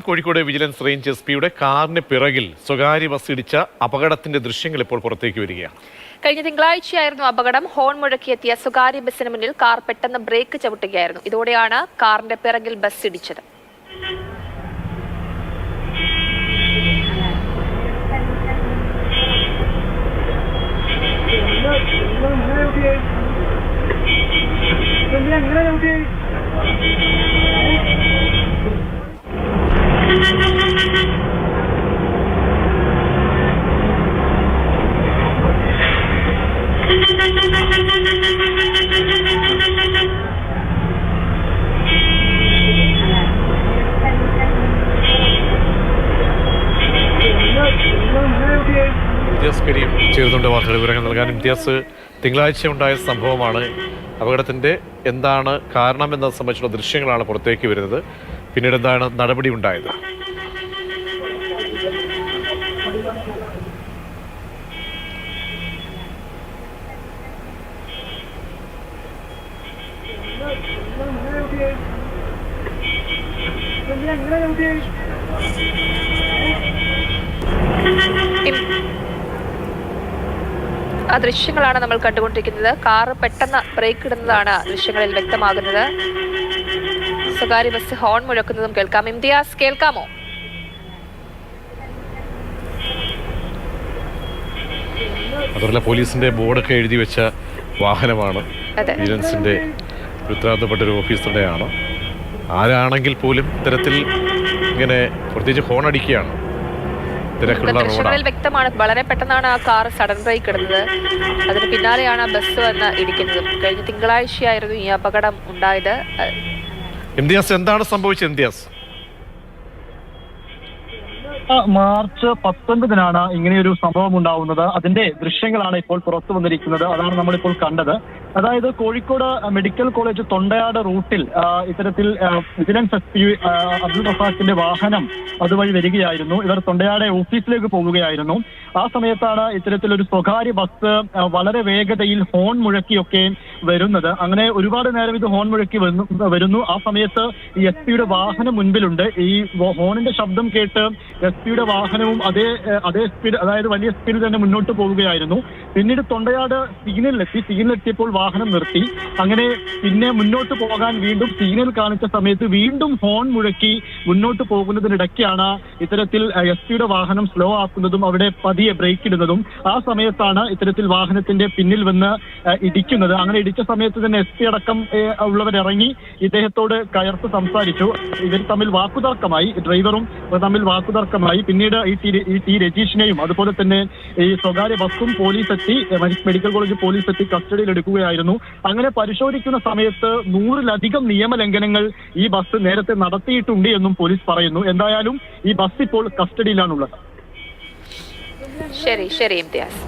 Kozhikode vigilance range എസ്.പിയുടെ കാറിന് പിറകിൽ സ്വകാര്യ ബസ് ഇടിച്ച അപകടത്തിന്റെ ദൃശ്യങ്ങൾ ഇപ്പോൾ പുറത്തേക്ക് വരികയാണ്. കഴിഞ്ഞ തിങ്കളാഴ്ചയായിരുന്നു അപകടം. ഹോൺ മുഴക്കിയെത്തിയ സ്വകാര്യ ബസിന് മുന്നിൽ കാർ പെട്ടെന്ന് ബ്രേക്ക് ചവിട്ടുകയായിരുന്നു. ഇതോടെയാണ് കാറിന്റെ പിറകിൽ ബസ് ഇടിച്ചത്. ഇംതിയാസ് കരീം ചേർന്നുകൊണ്ട് വാർത്തകൾ വിവരങ്ങൾ നൽകാൻ. ഇംതിയാസ്, തിങ്കളാഴ്ച ഉണ്ടായ സംഭവമാണ്. അപകടത്തിന്റെ എന്താണ് കാരണമെന്നത് സംബന്ധിച്ചുള്ള ദൃശ്യങ്ങളാണ് പുറത്തേക്ക് വരുന്നത്. പിന്നീട് എന്താണ് നടപടി ഉണ്ടായത്? ആ ദൃശ്യങ്ങളാണ് നമ്മൾ കണ്ടുകൊണ്ടിരിക്കുന്നത്. കാർ പെട്ടെന്ന് ബ്രേക്ക് ഇടുന്നതാണ് ദൃശ്യങ്ങളിൽ വ്യക്തമാകുന്നത്. സ്വകാര്യ ബസ് ഹോൺ മുഴക്കുന്നതും കേൾക്കാം. ഇംതിയാസ്, കേൾക്കാമോ? അതുപോലെ പോലീസിന്റെ ബോർഡൊക്കെ എഴുതി വെച്ച വാഹനമാണ്. വിജിലൻസിന്റെ ഉത്തരവാദിത്തപ്പെട്ട ഒരു ഓഫീസറുടെയാണ്. ആരാണെങ്കിൽ പോലും ഇത്തരത്തിൽ ഇങ്ങനെ പ്രത്യേകിച്ച് ഹോൺ അടിക്കുകയാണ്. ദൃശ്യങ്ങളിൽ വ്യക്തമാണ്. വളരെ പെട്ടെന്നാണ് ആ കാർ സഡൻ ബ്രേക്ക് ഇടുന്നത്. അതിന് പിന്നാലെയാണ് ബസ് വന്ന് ഇടിക്കുന്നത്. കഴിഞ്ഞ തിങ്കളാഴ്ചയായിരുന്നു ഈ അപകടം ഉണ്ടായത്. ഇംതിയാസ്, എന്താണ് സംഭവിച്ചത്? ഇംതിയാസ്, മാർച്ച് 19-നാണ് ഇങ്ങനെയൊരു സംഭവം ഉണ്ടാവുന്നത്. അതിന്റെ ദൃശ്യങ്ങളാണ് ഇപ്പോൾ പുറത്തു വന്നിരിക്കുന്നത്. അതാണ് നമ്മളിപ്പോൾ കണ്ടത്. അതായത് കോഴിക്കോട് മെഡിക്കൽ കോളേജ് തൊണ്ടയാട് റൂട്ടിൽ ഇത്തരത്തിൽ വിജിലൻസ് എസ്.പി അബ്ദുൾ റസാഖിന്റെ വാഹനം അതുവഴി വരികയായിരുന്നു. ഇവർ തൊണ്ടയാട് ഓഫീസിലേക്ക് പോവുകയായിരുന്നു. ആ സമയത്താണ് ഇത്തരത്തിലൊരു സ്വകാര്യ ബസ് വളരെ വേഗതയിൽ ഹോൺ മുഴക്കിയൊക്കെ വരുന്നത്. അങ്ങനെ ഒരുപാട് നേരം ഇത് ഹോൺ മുഴക്കി വരുന്നു. ആ സമയത്ത് ഈ എസ്.പിയുടെ വാഹനം മുൻപിലുണ്ട്. ഈ ഹോണിന്റെ ശബ്ദം കേട്ട് എസ്.പിയുടെ വാഹനവും അതേ സ്പീഡ്, അതായത് വലിയ സ്പീഡിൽ തന്നെ മുന്നോട്ട് പോവുകയായിരുന്നു. പിന്നീട് തൊണ്ടയാട് സിഗ്നലെത്തിയപ്പോൾ വാഹനം നിർത്തി. അങ്ങനെ പിന്നെ മുന്നോട്ട് പോകാൻ വീണ്ടും സിഗ്നൽ കാണിച്ച സമയത്ത് വീണ്ടും ഹോൺ മുഴക്കി മുന്നോട്ട് പോകുന്നതിനിടയ്ക്കാണ് ഇത്തരത്തിൽ എസ്.പിയുടെ വാഹനം സ്ലോ ആക്കുന്നതും അവിടെ പതിയെ ബ്രേക്ക് ഇടുന്നതും. ആ സമയത്താണ് ഇത്തരത്തിൽ വാഹനത്തിന്റെ പിന്നിൽ വന്ന് ഇടിക്കുന്നത്. അങ്ങനെ ഇടിച്ച സമയത്ത് തന്നെ എസ്.പി അടക്കം ഉള്ളവരിറങ്ങി ഇദ്ദേഹത്തോട് കയർത്ത് സംസാരിച്ചു. ഇവർ തമ്മിൽ വാക്കുതർക്കമായി, ഡ്രൈവറും തമ്മിൽ വാക്കുതർക്കമായി. പിന്നീട് ഈ ടി രജീഷിനെയും അതുപോലെ തന്നെ ഈ സ്വകാര്യ ബസ്സും പോലീസ് എത്തി, മെഡിക്കൽ കോളേജ് പോലീസ് എത്തി കസ്റ്റഡിയിൽ എടുക്കുകയായിരുന്നു. അങ്ങനെ പരിശോധിക്കുന്ന സമയത്ത് 100-ലധികം നിയമലംഘനങ്ങൾ ഈ ബസ് നേരത്തെ നടത്തിയിട്ടുണ്ട് എന്നും പോലീസ് പറയുന്നു. എന്തായാലും ഈ ബസ് ഇപ്പോൾ കസ്റ്റഡിയിലാണുള്ളത്. ശരി ശരി ഇംതിയാസ്.